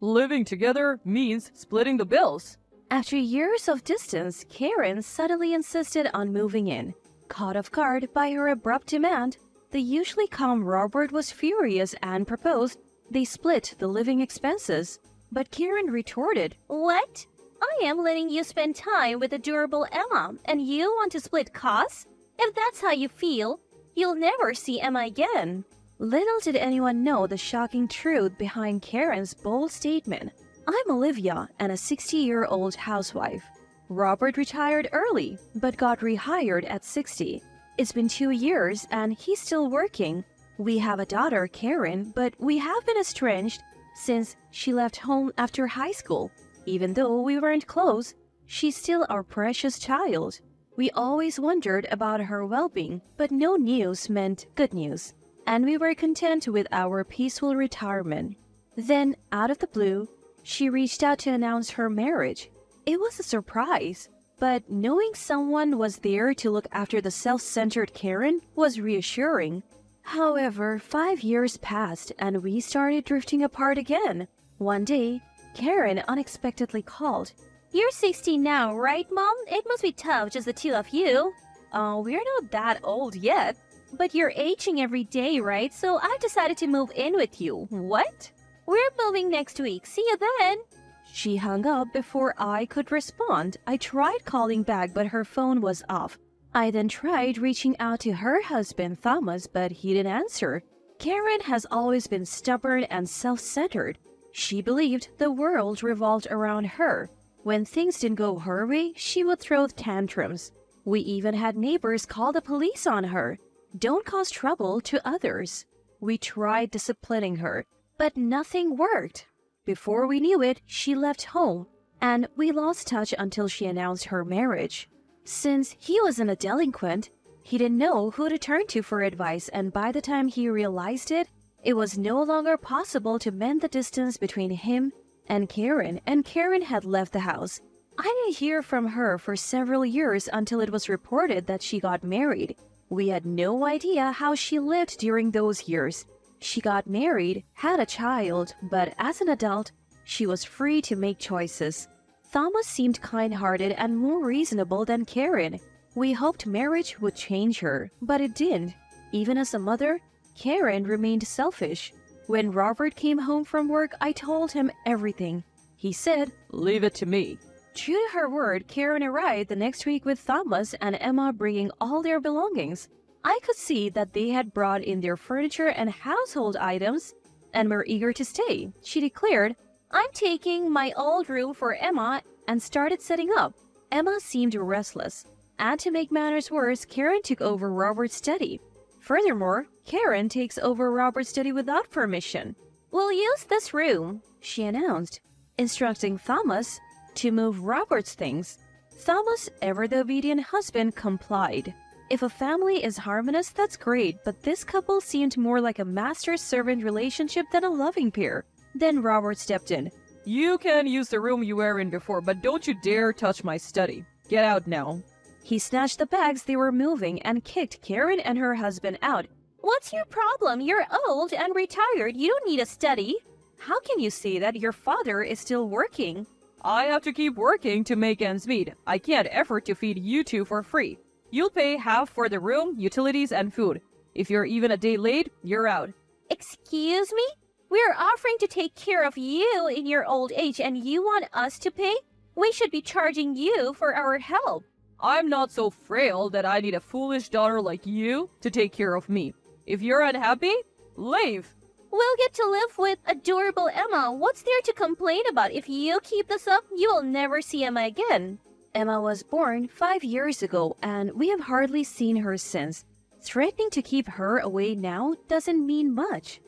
Living together means splitting the bills. After years of distance, Karen suddenly insisted on moving in. Caught off guard by her abrupt demand, the usually calm Robert was furious and proposed they split the living expenses. But Karen retorted, "What? I am letting you spend time with adorable Emma, and you want to split costs? If that's how you feel, you'll never see Emma again." Little did anyone know the shocking truth behind Karen's bold statement. I'm Olivia and a 60-year-old housewife. Robert retired early, but got rehired at 60. It's been 2 years and he's still working. We have a daughter, Karen, but we have been estranged since she left home after high school. Even though we weren't close, she's still our precious child. We always wondered about her well-being, but no news meant good news, and we were content with our peaceful retirement. Then, out of the blue, she reached out to announce her marriage. It was a surprise, but knowing someone was there to look after the self-centered Karen was reassuring. However, 5 years passed and we started drifting apart again. One day, Karen unexpectedly called. "You're 60 now, right, Mom? It must be tough, just the two of you." We're not that old yet. "But you're aging every day, right? So I decided to move in with you." "What?" "We're moving next week. See you then." She hung up before I could respond. I tried calling back, but her phone was off. I then tried reaching out to her husband, Thomas, but he didn't answer. Karen has always been stubborn and self-centered. She believed the world revolved around her. When things didn't go her way, she would throw tantrums. We even had neighbors call the police on her. Don't cause trouble to others. We tried disciplining her, but nothing worked. Before we knew it, she left home, and we lost touch until she announced her marriage. Since he wasn't a delinquent, he didn't know who to turn to for advice, and by the time he realized it, it was no longer possible to mend the distance between him and Karen had left the house. I didn't hear from her for several years until it was reported that she got married. We had no idea how she lived during those years. She got married, had a child, but as an adult, she was free to make choices. Thomas seemed kind-hearted and more reasonable than Karen. We hoped marriage would change her, but it didn't. Even as a mother, Karen remained selfish. When Robert came home from work, I told him everything. He said, "Leave it to me." True to her word, Karen arrived the next week with Thomas and Emma bringing all their belongings. I could see that they had brought in their furniture and household items and were eager to stay. She declared, "I'm taking my old room for Emma," and started setting up. Emma seemed restless, and to make matters worse, Karen took over Robert's study. Furthermore, Karen takes over Robert's study without permission. "We'll use this room," she announced, instructing Thomas to move Robert's things. Thomas, ever the obedient husband, complied. If a family is harmonious, that's great, but this couple seemed more like a master-servant relationship than a loving pair. Then Robert stepped in. "You can use the room you were in before, but don't you dare touch my study. Get out now." He snatched the bags they were moving and kicked Karen and her husband out. "What's your problem? You're old and retired. You don't need a study." "How can you say that? Your father is still working." "I have to keep working to make ends meet. I can't afford to feed you two for free. You'll pay half for the room, utilities, and food. If you're even a day late, you're out." "Excuse me? We're offering to take care of you in your old age and you want us to pay? We should be charging you for our help." "I'm not so frail that I need a foolish daughter like you to take care of me. If you're unhappy, leave." "We'll get to live with adorable Emma. What's there to complain about? If you keep this up, you will never see Emma again." Emma was born 5 years ago, and we have hardly seen her since. Threatening to keep her away now doesn't mean much.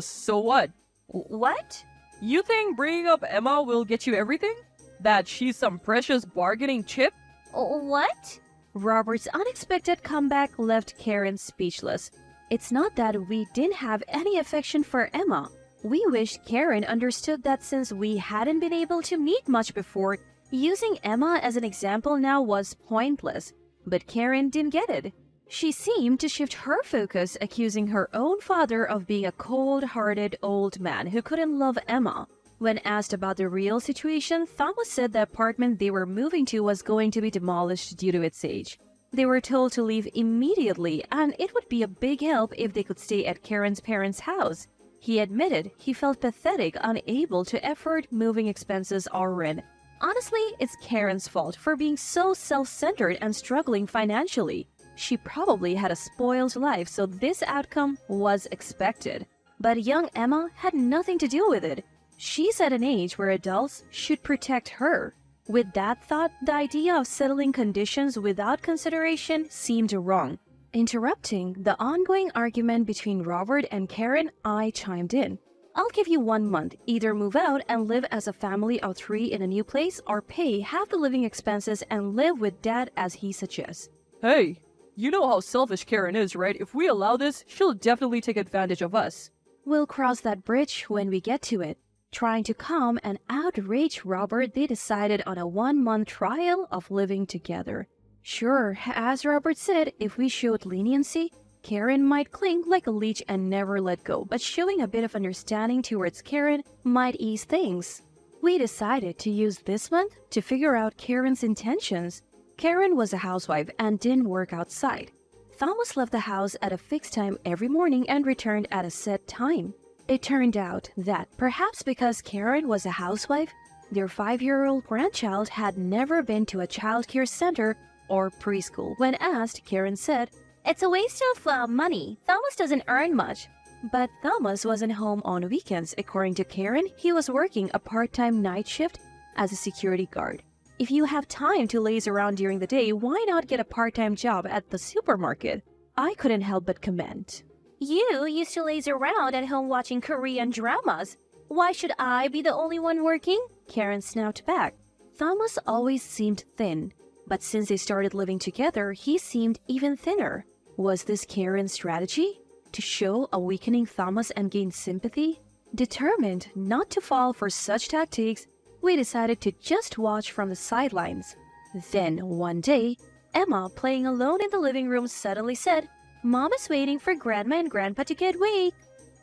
So what? What? You think bringing up Emma will get you everything? That she's some precious bargaining chip? What? Robert's unexpected comeback left Karen speechless. It's not that we didn't have any affection for Emma. We wished Karen understood that since we hadn't been able to meet much before, using Emma as an example now was pointless. But Karen didn't get it. She seemed to shift her focus, accusing her own father of being a cold-hearted old man who couldn't love Emma. When asked about the real situation, Thomas said the apartment they were moving to was going to be demolished due to its age. They were told to leave immediately, and it would be a big help if they could stay at Karen's parents' house. He admitted he felt pathetic, unable to afford moving expenses or rent. Honestly, it's Karen's fault for being so self-centered and struggling financially. She probably had a spoiled life, so this outcome was expected. But young Emma had nothing to do with it. She's at an age where adults should protect her. With that thought, the idea of settling conditions without consideration seemed wrong. Interrupting the ongoing argument between Robert and Karen, I chimed in. I'll give you 1 month. Either move out and live as a family of 3 in a new place, or pay half the living expenses and live with Dad as he suggests. Hey, you know how selfish Karen is, right? If we allow this, she'll definitely take advantage of us. We'll cross that bridge when we get to it. Trying to calm and outrage Robert, they decided on a 1-month trial of living together. Sure, as Robert said, if we showed leniency, Karen might cling like a leech and never let go, but showing a bit of understanding towards Karen might ease things. We decided to use this month to figure out Karen's intentions. Karen was a housewife and didn't work outside. Thomas left the house at a fixed time every morning and returned at a set time. It turned out that, perhaps because Karen was a housewife, their 5-year-old grandchild had never been to a childcare center or preschool. When asked, Karen said, "It's a waste of money. Thomas doesn't earn much." But Thomas wasn't home on weekends. According to Karen, he was working a part-time night shift as a security guard. If you have time to laze around during the day, why not get a part-time job at the supermarket? I couldn't help but comment. You used to laze around at home watching Korean dramas. Why should I be the only one working? Karen snapped back. Thomas always seemed thin, but since they started living together, he seemed even thinner. Was this Karen's strategy? To show a weakening Thomas and gain sympathy? Determined not to fall for such tactics, we decided to just watch from the sidelines. Then, one day, Emma, playing alone in the living room, suddenly said, "Mom is waiting for Grandma and Grandpa to get awake."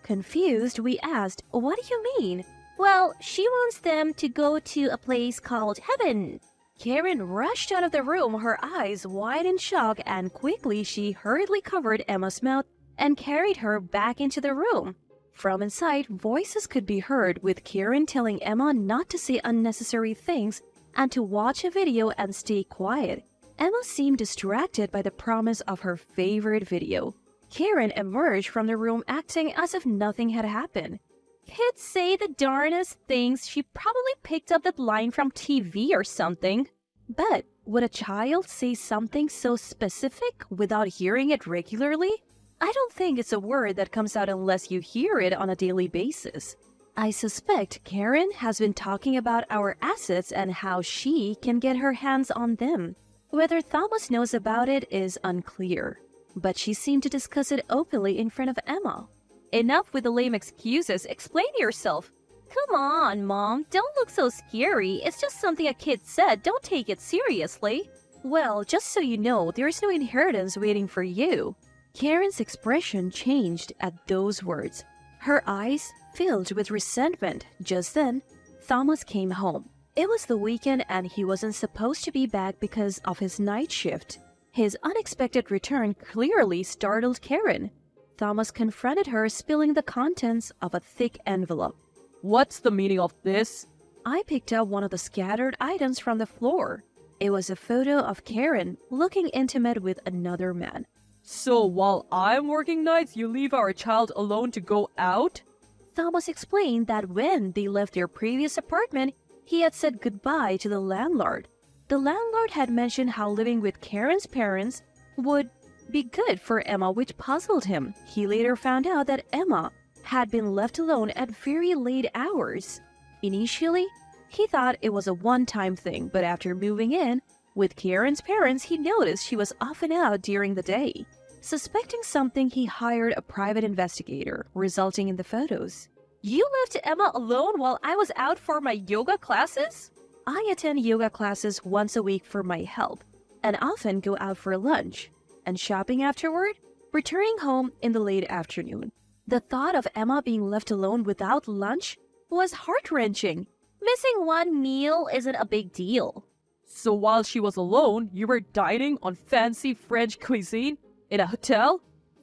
Confused, we asked, "What do you mean?" "Well, she wants them to go to a place called Heaven." Karen rushed out of the room, her eyes wide in shock, and quickly she hurriedly covered Emma's mouth and carried her back into the room. From inside, voices could be heard, with Karen telling Emma not to say unnecessary things and to watch a video and stay quiet. Emma seemed distracted by the promise of her favorite video. Karen emerged from the room acting as if nothing had happened. Kids say the darnest things. She probably picked up that line from TV or something. But would a child say something so specific without hearing it regularly? I don't think it's a word that comes out unless you hear it on a daily basis. I suspect Karen has been talking about our assets and how she can get her hands on them. Whether Thomas knows about it is unclear, but she seemed to discuss it openly in front of Emma. Enough with the lame excuses. Explain yourself. Come on, Mom. Don't look so scary. It's just something a kid said. Don't take it seriously. Well, just so you know, there's no inheritance waiting for you. Karen's expression changed at those words. Her eyes filled with resentment. Just then, Thomas came home. It was the weekend and he wasn't supposed to be back because of his night shift. His unexpected return clearly startled Karen. Thomas confronted her, spilling the contents of a thick envelope. What's the meaning of this? I picked up one of the scattered items from the floor. It was a photo of Karen looking intimate with another man. So while I'm working nights, you leave our child alone to go out? Thomas explained that when they left their previous apartment, he had said goodbye to the landlord. The landlord had mentioned how living with Karen's parents would be good for Emma, which puzzled him. He later found out that Emma had been left alone at very late hours. Initially, he thought it was a one-time thing, but after moving in with Karen's parents, he noticed she was often out during the day. Suspecting something, he hired a private investigator, resulting in the photos. You left Emma alone while I was out for my yoga classes? I attend yoga classes once a week for my health, and often go out for lunch and shopping afterward, returning home in the late afternoon. The thought of Emma being left alone without lunch was heart-wrenching. Missing one meal isn't a big deal. So while she was alone, you were dining on fancy French cuisine in a hotel?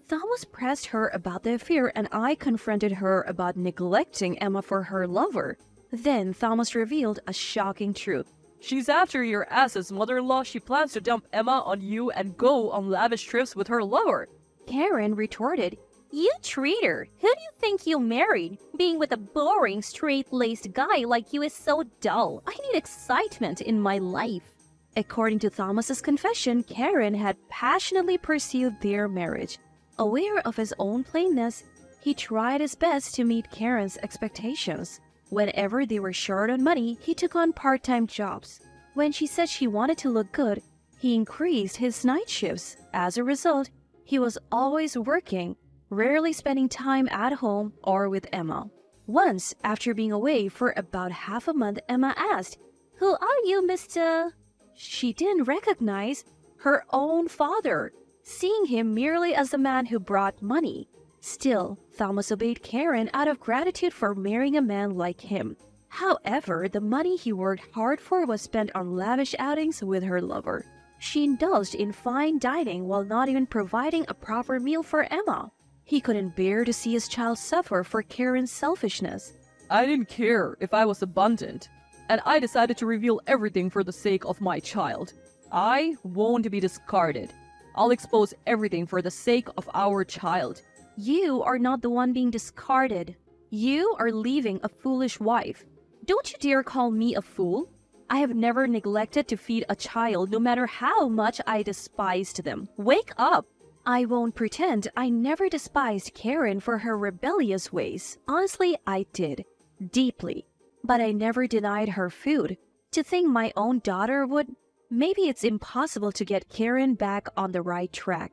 Thomas pressed her about the affair and I confronted her about neglecting Emma for her lover. Then Thomas revealed a shocking truth. She's after your ass's mother-in-law. She plans to dump Emma on you and go on lavish trips with her lover. Karen retorted, "You traitor! Who do you think you married? Being with a boring, straight-laced guy like you is so dull. I need excitement in my life." According to Thomas's confession, Karen had passionately pursued their marriage. Aware of his own plainness, he tried his best to meet Karen's expectations. Whenever they were short on money, he took on part-time jobs. When she said she wanted to look good, he increased his night shifts. As a result, he was always working, rarely spending time at home or with Emma. Once, after being away for about half a month, Emma asked, "Who are you, Mr.?" She didn't recognize her own father, seeing him merely as the man who brought money. Still, Thomas obeyed Karen out of gratitude for marrying a man like him. However, the money he worked hard for was spent on lavish outings with her lover. She indulged in fine dining while not even providing a proper meal for Emma. He couldn't bear to see his child suffer for Karen's selfishness. I didn't care if I was abundant, and I decided to reveal everything for the sake of my child. I won't be discarded. I'll expose everything for the sake of our child. You are not the one being discarded. You are leaving a foolish wife. Don't you dare call me a fool. I have never neglected to feed a child no matter how much I despised them. Wake up! I won't pretend I never despised Karen for her rebellious ways. Honestly, I did. Deeply. But I never denied her food. To think my own daughter would... Maybe it's impossible to get Karen back on the right track.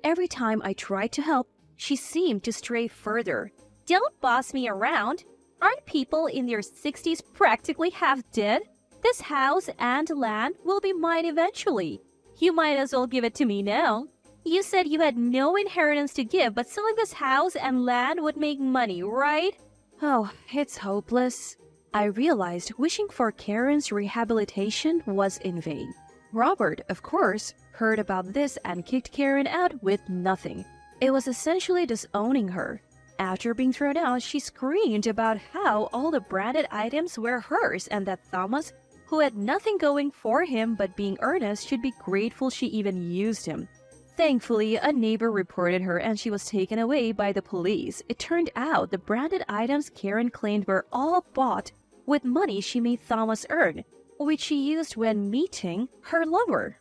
Every time I tried to help, she seemed to stray further. Don't boss me around. Aren't people in their 60s practically half dead? This house and land will be mine eventually. You might as well give it to me now. You said you had no inheritance to give, but selling this house and land would make money, right? Oh, it's hopeless. I realized wishing for Karen's rehabilitation was in vain. Robert, of course, heard about this and kicked Karen out with nothing. It was essentially disowning her. After being thrown out, she screamed about how all the branded items were hers and that Thomas, who had nothing going for him but being earnest, should be grateful she even used him. Thankfully, a neighbor reported her and she was taken away by the police. It turned out the branded items Karen claimed were all bought with money she made Thomas earn, which she used when meeting her lover.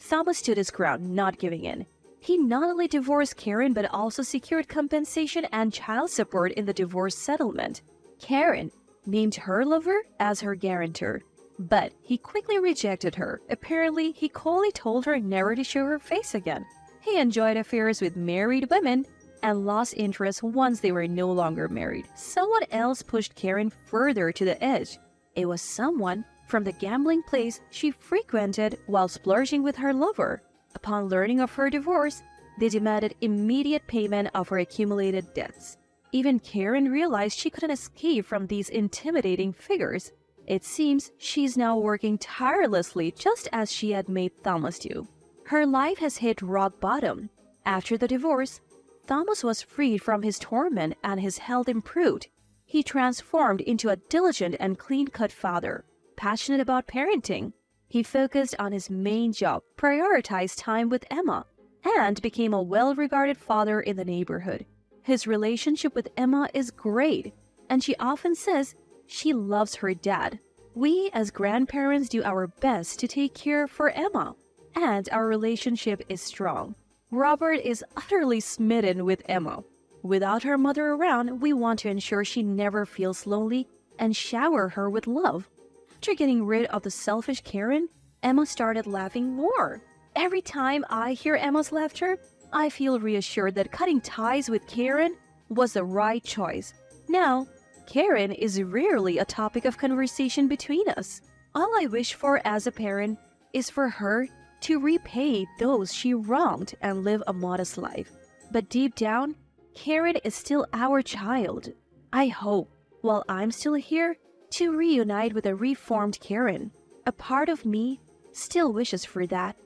Thomas stood his ground, not giving in. He not only divorced Karen but also secured compensation and child support in the divorce settlement. Karen named her lover as her guarantor, but he quickly rejected her. Apparently, he coldly told her never to show her face again. He enjoyed affairs with married women and lost interest once they were no longer married. Someone else pushed Karen further to the edge. It was someone from the gambling place she frequented while splurging with her lover. Upon learning of her divorce, they demanded immediate payment of her accumulated debts. Even Karen realized she couldn't escape from these intimidating figures. It seems she's now working tirelessly just as she had made Thomas do. Her life has hit rock bottom. After the divorce, Thomas was freed from his torment and his health improved. He transformed into a diligent and clean-cut father, passionate about parenting. He focused on his main job, prioritized time with Emma, and became a well-regarded father in the neighborhood. His relationship with Emma is great, and she often says she loves her dad. We as grandparents do our best to take care for Emma, and our relationship is strong. Robert is utterly smitten with Emma. Without her mother around, we want to ensure she never feels lonely and shower her with love. After getting rid of the selfish Karen, Emma started laughing more. Every time I hear Emma's laughter, I feel reassured that cutting ties with Karen was the right choice. Now, Karen is rarely a topic of conversation between us. All I wish for as a parent is for her to repay those she wronged and live a modest life. But deep down, Karen is still our child. I hope while I'm still here to reunite with a reformed Karen. A part of me still wishes for that.